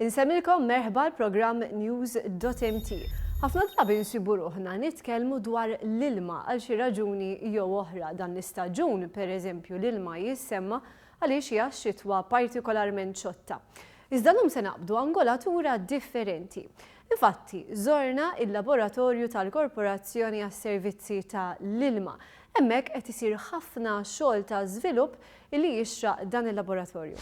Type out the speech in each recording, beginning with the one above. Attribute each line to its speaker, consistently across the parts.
Speaker 1: Insemilkom merħba l-programm News.mt. Ħafna drabi nsibu ruħna nitkellmu dwar l-ilma għal xi raġuni jew oħra dan l-istaġun, pereżempju l-ilma jissemma għaliex hija xitwa partikolarment xotta. Iżda llum se naqbdu angolatura differenti. Infatti, żorna il-laboratorju tal-Korporazzjoni għas-Servizzi tal-Ilma. Hemmhekk qed isir ħafna xogħol ta' żvilupp illi jixraq dan il-laboratorju.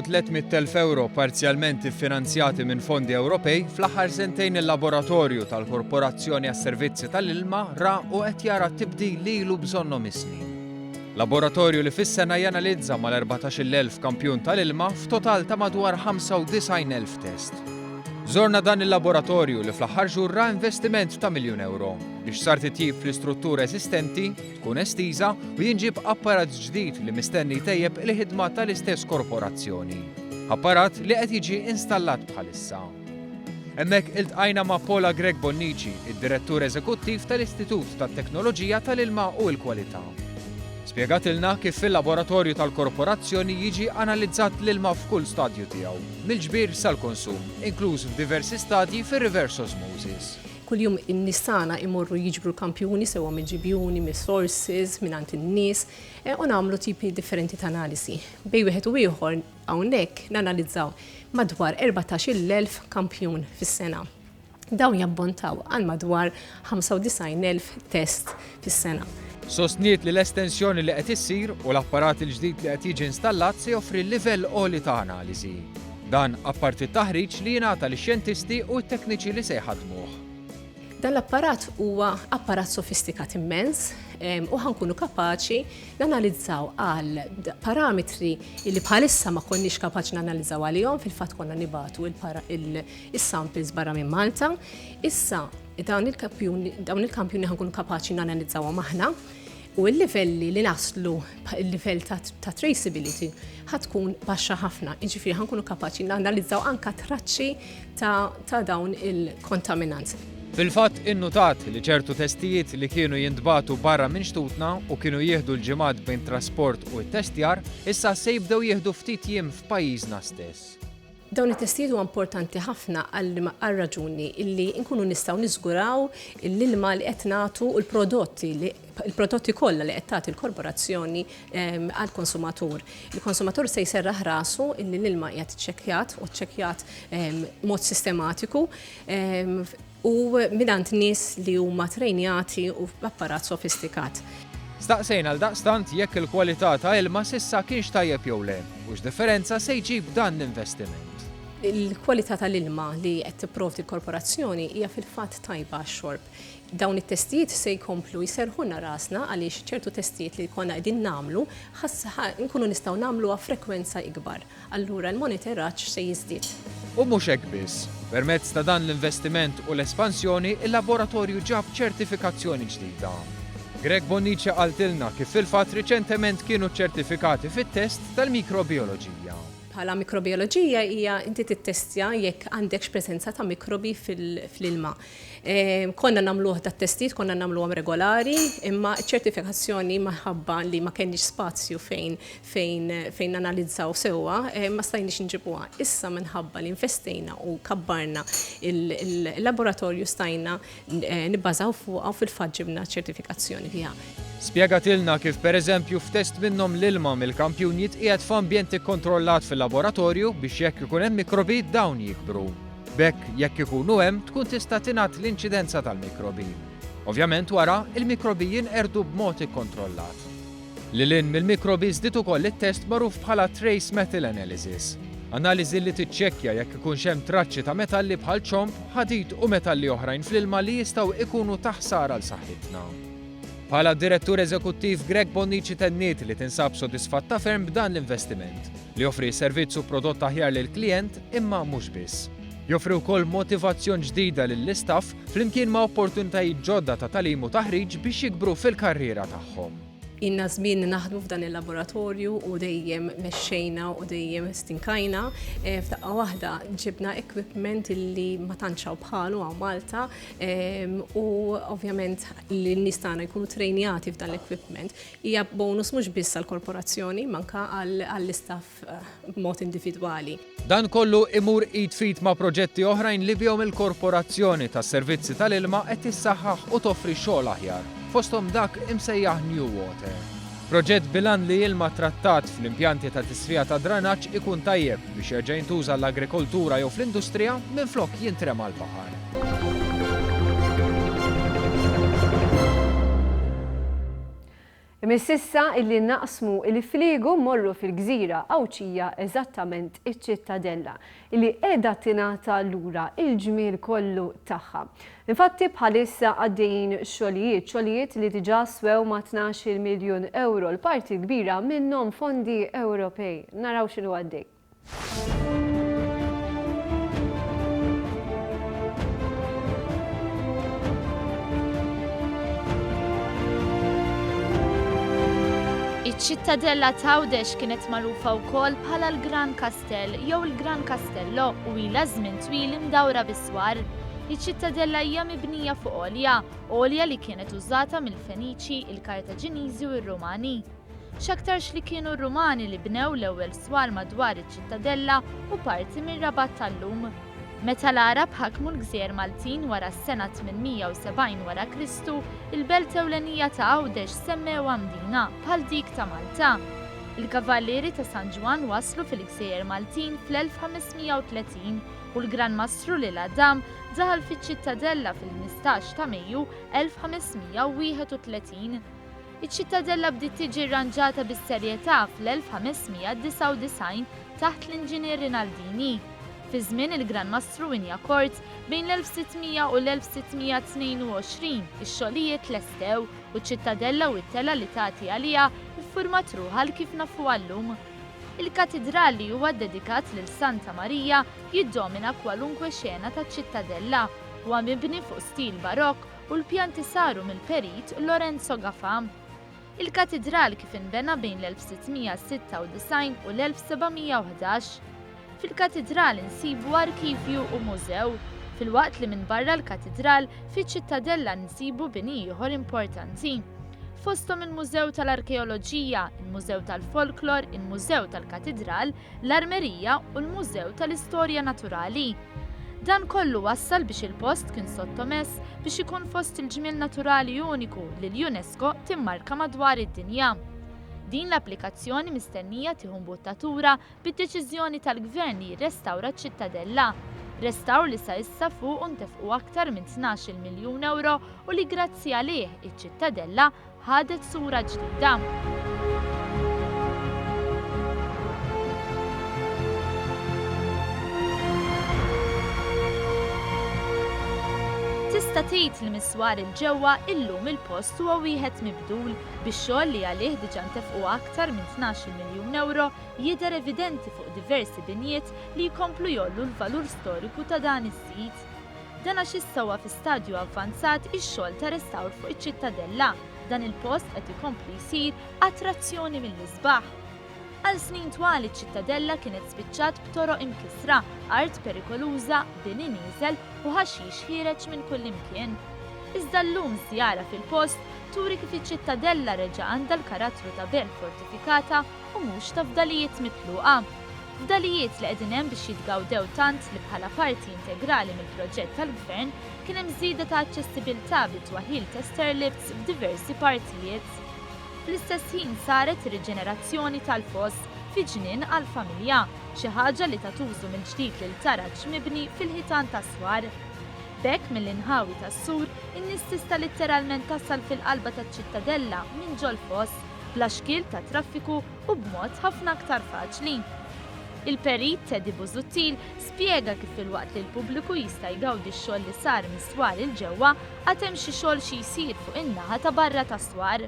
Speaker 2: €1,300,000 parzjalment iffinanzjati minn fondi Ewropej, fl-aħħar sentejn il-laboratorju tal-Korporazzjoni għas-Servizzi tal-Ilma ra u qed jara tibdil li ilu bżonnhom is-snin. Laboratorju li fis-sena janalizza mal-14,000 kampjun tal-ilma f'total ta' madwar 95,000 test. Żorna dan il-laboratorju li fl-aħħar xhur ra investiment ta' €1,000,000 biex sar titjib fl-istruttura eżistenti, tkun estiża u jinġib apparat ġdid li mistenni tejjeb il-ħidma tal-istess korporazzjoni. Apparat li qed jiġi installat bħalissa. Hemmhekk iltqajna ma' Paula Greg Bonnici, id-Direttur Eżekuttiv tal-Istitut tat-Teknoloġija tal-Ilma u l-Kwalità. Spjegatilna kif fil-laboratorju tal-korporazzjoni jiġi analizzat l-ilma f'kull stadju tiegħu, mill-ġbir sal-konsum, inkluż f'diversi stadji fir-reverse osmosis.
Speaker 3: Kuljum in-nisana imorru jiġbru kampjuni sewa mill-ġibjuni, mis-sources, mingħand in-nies u nagħmlu tipi differenti ta' analisi. Bej wieħed u ieħor hawnhekk nanalizzaw madwar 14,000 kampjun fis-sena. Dawn jabbontaw għal madwar 95,000 test fis-sena.
Speaker 2: Sostniet li l-estensjoni li qed issir u l-apparat il-ġdid li qed jiġi installat se joffri livell għoli ta' analiżi. Dan apparti t-taħriġ li jingħata lix-xjentisti u t-tekniċi li se jħaddmuh.
Speaker 3: Dan l-apparat huwa apparat sofistikat immens u ħankunu kapaċi nanalizzaw għal parametri li bħalissa ma konniex kapaċi nanalizzaw għalihom, fil-fatt konna nibatu il-samples barra minn Malta. Issa dawn il-kampjuni ħankunu kapaċi nanalizzawhom aħna u l-livelli li naslu il-livell ta' traceability ħatkun baxxa ħafna. Jiġifieri ħankunu kapaċi nanalizzaw anke traċċi ta' dawn il-kontaminanti.
Speaker 2: Fil-fatt innutat li ċertu testijiet li kienu jintbatu barra minn xtutna u kienu jieħdu l-ġimgħat bejn trasport u t-testjar, issa se jibdew jieħdu ftit jiem f'pajjiżna stess.
Speaker 3: Dawn it-testijiet huwa importanti ħafna għal raġuni illi nkunu nistgħu niżguraw l-ilma li qed nagħtu u il-prodotti kollha li qed tagħti l-korporazzjoni għall-konsumatur. Il-konsumatur se jserraħ rasu illi l-ilma qiegħed iċċekkjat u ċċekkjat mod sistematiku u mingħand nies li huma trejnjati u b'apparat sofistikat.
Speaker 2: Staqsejna l-daqstant jekk il-kwalità ta' ilma s'issa kienx tajjeb jew le, u x'differenza se jġib dan l-investiment.
Speaker 3: Il-kwalità tal-ilma li qed tipprovdi l-korporazzjoni hija fil-fatt tajba għax-xorb. Dawn it-testijiet se jkomplu jserħuna rasna għaliex ċertu testijiet li konna qegħdin nagħmlu nkunu nistgħu nagħmluha frekwenza ikbar. Allura l-monitoraġġ se jiżdied.
Speaker 2: U mhux hekk biss. Permezz ta' dan l-investiment u l-espansjoni, il-laboratorju ġab ċertifikazzjoni ġdida. Greg Bonnici qaltilna kif fil-fatt riċentement kienu ċertifikati fit-test tal-mikrobioloġija.
Speaker 3: Bħala mikrobioloġija hija inti tittestja jekk għandekx preżenza ta' mikrobi fil-ilma. Konna nagħmluh dat-testijiet, konna nagħmluhom regolari, imma ċ-ċertifikazzjoni maħabba li ma kenniex spazju fejn analizzaw sewwa, ma stajniex inġibuha. Issa minħabba li investejna u kabbarna il-laboratorju stajna nibbażaw fuqha u fil-fatt ġibna ċertifikazzjoni fiha.
Speaker 2: Spjegatilna kif pereżempju f'test minnhom l-ilma mill-kampjunijiet qiegħed f'ambjent ikkontrollat fil-laboratorju biex jekk ikun hemm mikrobi dawn jikbru. B'hekk jekk ikunu hemm tkun tista' tingħat l-inċidenza tal-mikrobi. Ovvjament wara il-mikrobi jinqerdu b'mod ikkontrollat. Lilin mill-mikrobi żdied ukoll it-test magħruf bħala trace metal analysis. Analiżi li tiċċekkja jekk ikunx hemm traċċi ta' metalli bħal ċomp, ħadid u metalli oħrajn fl-ilma li jistgħu ikunu ta' ħsara l saħħitna. Bħala Direttur Eżekuttiv Greg Bonnici tenniet li tinsab sodisfatta ferm b'dan l-investiment li joffri servizz u prodott aħjar lill-klijent imma mhux biss. Joffri wkoll motivazzjoni ġdida lill-istaff flimkien ma' opportunitajiet ġodda ta' tagħlim u taħriġ biex jikbru fil-karriera tagħhom.
Speaker 3: Inna żmien naħdmu f'dan il-laboratorju u dejjem mexxejna u dejjem stinkajna. F'daqqa waħda ġibna equipment li ma tantxaw bħalu għaw Malta u ovvjament li n-nies tagħna jkunu trejnjati f'dan l-equipment hija bonus mhux biss għall-korporazzjoni manka għall-istaff b'mod individwali.
Speaker 2: Dan kollu imur id fit ma' proġetti oħrajn li bihom il-korporazzjoni tas-servizzi tal-ilma qed tissaħħaħ u toffri xogħol aħjar, fosthom dak imsejjaħ New Water. Proġett bilan li ilma trattat fl-impjanti ta' tisfija ta' dranaġġ ikun tajjeb biex jerġa' jintuża l-agrikoltura jew fl-industrija minflok jintrema l-baħar.
Speaker 1: Imississa illi naqsmu il-fliegu morru fil-gżira Awċija eżattament iċ-Ċittadella illi qiegħda tingħata lura il-ġmiel kollu tagħha. Infatti bħalissa għaddejjin xogħlijiet li diġà swew ma' 12 miljun euro l-parti kbira minnhom fondi Ewropej. Naraw x'inhu għaddej.
Speaker 4: Iċ-Ċittadella ta' Għawdex kienet magħrufa wkoll bħala l-Gran Castell jew il-Gran Castello u ilha żmien twil imdawra bis-swar. Iċ-Ċittadella hija mibnija fuq għolja li kienet użata mill-Feniċi, il-Kartaġiniżi u r-Rumani. X'aktarx li kienu r-Rumani li bnew l-ewwel swar madwar iċ-Ċittadella u parti mir-Rabat tal-lum. Meta l-Arab ħakmu l-Gżejjer Maltin wara s-sena 870 wara Kristu, il-belt ewlenija ta' Għawdex semmewha Mdina bħal dik ta' Malta. Il-kavallieri ta' San Ġwan waslu fil-Gżejjer Maltin fl-1530 u l-Gran Mastru lil Adam daħal fiċ-Ċittadella fil-15 ta' Mejju 1531. Iċ-Ċittadella bdiet tiġi rranġata bis-serjetà fl-1599 taħt l-Inġinier Rinaldini. Fi żmien il-Gran Mastru Winja Kort bejn l-1600 u l-1622 ix-xogħlijiet lestew u ċ-Ċittadella u t-tela li tagħti għaliha iffurmat ruħha l kif nafuha llum. Il-katedral li huwa dedikat lil Santa Marija jiddomina kwalunkwe xena taċ-Ċittadella huwa mibni fuq stil barokk u l-pjanti saru mill-perit Lorenzo Gaffam. Il-katedral kif inbena bejn l-1696 u l-1711. Fil-katedral insibu arkivju u mużew, filwaqt li minn barra l-katedral fiċ-Ċittadella nsibu bini ieħor importanti. Fosthom il-Mużew tal-Arkeoloġija, il-Mużew tal-Folklor, il-Mużew tal-Katedral, l-Armerija u l-Mużew tal-Istorja Naturali. Dan kollu wassal biex il-post kien sottomess biex ikun fost il-ġmiel naturali uniku li l-UNESCO timmarka madwar id-dinja. Din l-applikazzjoni mistennija tieħu mbuttatura bid-deċiżjoni tal-Gvern li jirrestawra ċ-Ċittadella. Restawr li sa issa fuq ntefqu aktar minn 12 miljun euro u li grazzi għalih iċ-Ċittadella ħadet sura ġdida. Tista' tgħid li miswar il-ġewwa illum il-post huwa wieħed mibdul bix-xogħol li għalih diġà ntefqu aktar minn 12 miljun euro jidher evidenti fuq diversi binjiet li jkomplu jollu l-valur storiku ta' dan is-sit. Dan għax issa huwa fi stadju avvanzat ix-xogħol ta' restawr fuq iċ-Ċittadella. Dan il-post qed ikompli jsir attrazzjoni mill-isbaħ. Għal snin twal iċ-Ċittadella kienet spiċċat b'toroq imkisra, art perikoluża, bini nieżel u ħaxix ħireġ minn kull imkien. Iżda llum żjara fil-post turi kif iċ-Ċittadella reġa' għandha l-karattru ta' belt fortifikata u mhux ta' fdalijiet mitluqa. Fdalijiet li qegħdin hemm biex jitgawdew tant li bħala parti integrali mill-proġett tal-Gvern kien hemm żieda ta' aċċessibilità bit-twaħil ta' stairlifts f'diversi partijiet. Fl-istess ħin saret ir-riġenerazzjoni tal-foss fi ġnien għall-familja, xi ħaġa li tagħtużu mill-ġdid lil taraġġ mibni fil-ħitan tas-swar. B'hekk mill-inħawi tas-sur, in-nies tista' litteralment tasal fil-qalba taċ-Ċittadella minn ġol foss, bla xkil ta' traffiku u b'mod ħafna aktar faċli. Il-perit Teddy Busuttil spjega kif fil-waqt li l-pubbliku jista' jgawdi x-xogħol li sar mis-swar il-ġewwa għad hemm xi xogħol xi jsir fuq in-naħa ta' barra tas-swar.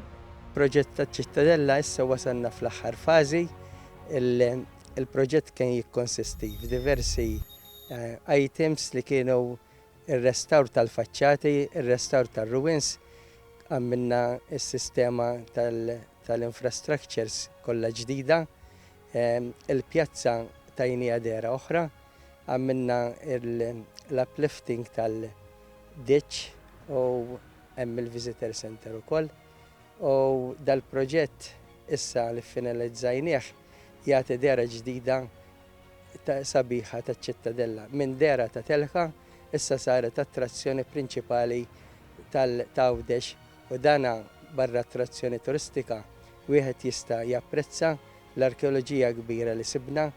Speaker 5: Proġett taċ-Ċittadella issa wasalna fl-aħħar fażi. Il-proġett kien jikkonsisti f'diversi items li kienu ir-restawr tal-faċċati, ir-restawr tar-ruwins, għamilna s-sistema tal-infrastructures kollha ġdida, il-pjazza tajnija dera oħra, għamilna l-uplifting tal-ditch u hemm il-visitor center ukoll. U dal-proġett issa li finalizzajnieh jagħti dera ġdida sabiħa taċ-ċittadella. Minn dera ta' telħa issa saret attrazzjoni prinċipali tal-Għawdex u dana barra attrazzjoni turistika wieħed jista' japprezza l-arkeoloġija kbira li sibna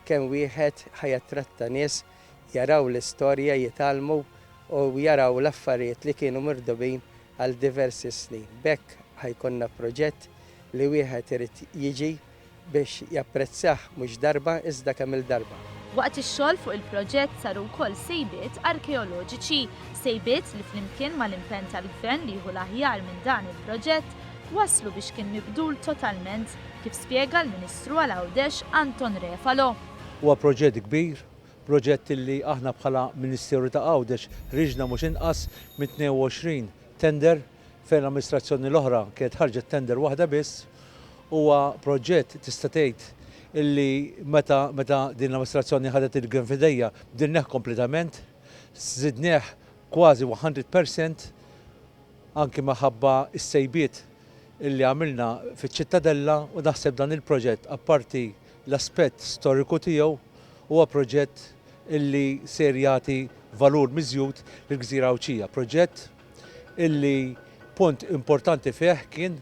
Speaker 5: kemm wieħed ħajattratta nies jaraw l-istorja jitalmu u jaraw l-affarijiet li kienu mirdubin għal diversi snin. Bekk ħajkonna proġett li wieħed irid jiġi biex japprezzah mhux darba iżda kemm il-darba.
Speaker 4: Waqt ix-xogħol fuq il-proġett saru wkoll sejbiet arkeoloġiċi, sejbiet li flimkien mal-impenn tal-Gvern li jieħu l-aħjar minn dan il-proġett waslu biex kien mibdul totalment kif spjega l-Ministru għall-Għawdex Anton Refalo.
Speaker 6: Huwa proġett kbir, proġett li aħna bħala Ministeru ta' Għawdex riġna mhux inqas minn 22 tender fejn l-amministrazzjoni l-oħra kienet ħarġet tender waħda biss. Huwa proġett tista' tgħid illi meta din l-amministrazzjoni ħadet il-gvern f'idejja bdilneħ kompletament, żidneħ kważi 100% anki maħabba s-sejbiet illi għamilna fiċ-ċittadella u naħseb dan il-proġett apparti l-aspett storiku tiegħu huwa proġett illi ser jagħti valur miżjud lill-Gżira Awċija. Proġett illi punt importanti fih kien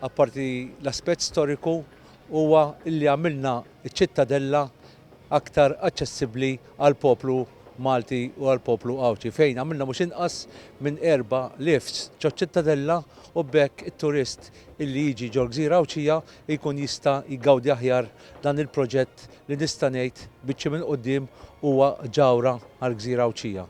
Speaker 6: apparti l-aspett storiku huwa illi għamilna ċ-ċittadella aktar aċċessibbli għal poplu Malti u għal poplu Awċi fejn għamilna mhux inqas minn 4 lifts ċ-ċittadella u bekk it-turist illi jiġi ġol Gżira Awċija jkun jista' jgawdi aħjar dan il-proġett li nista' ngħid biċċi minn quddiem huwa ġawra għal Gżira Awċija.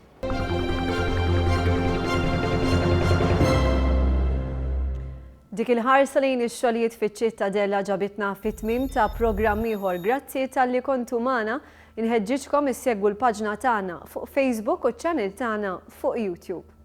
Speaker 1: Dik il-ħarsa lejn ix-xogħlijiet fiċ-ċittadella ġabitna fit-tmiem ta' programm ieħor. Grazzi talli kontu magħna, inħeġġiġkom issegwu l-paġna tagħna fuq Facebook u ċ-channel tagħna fuq YouTube.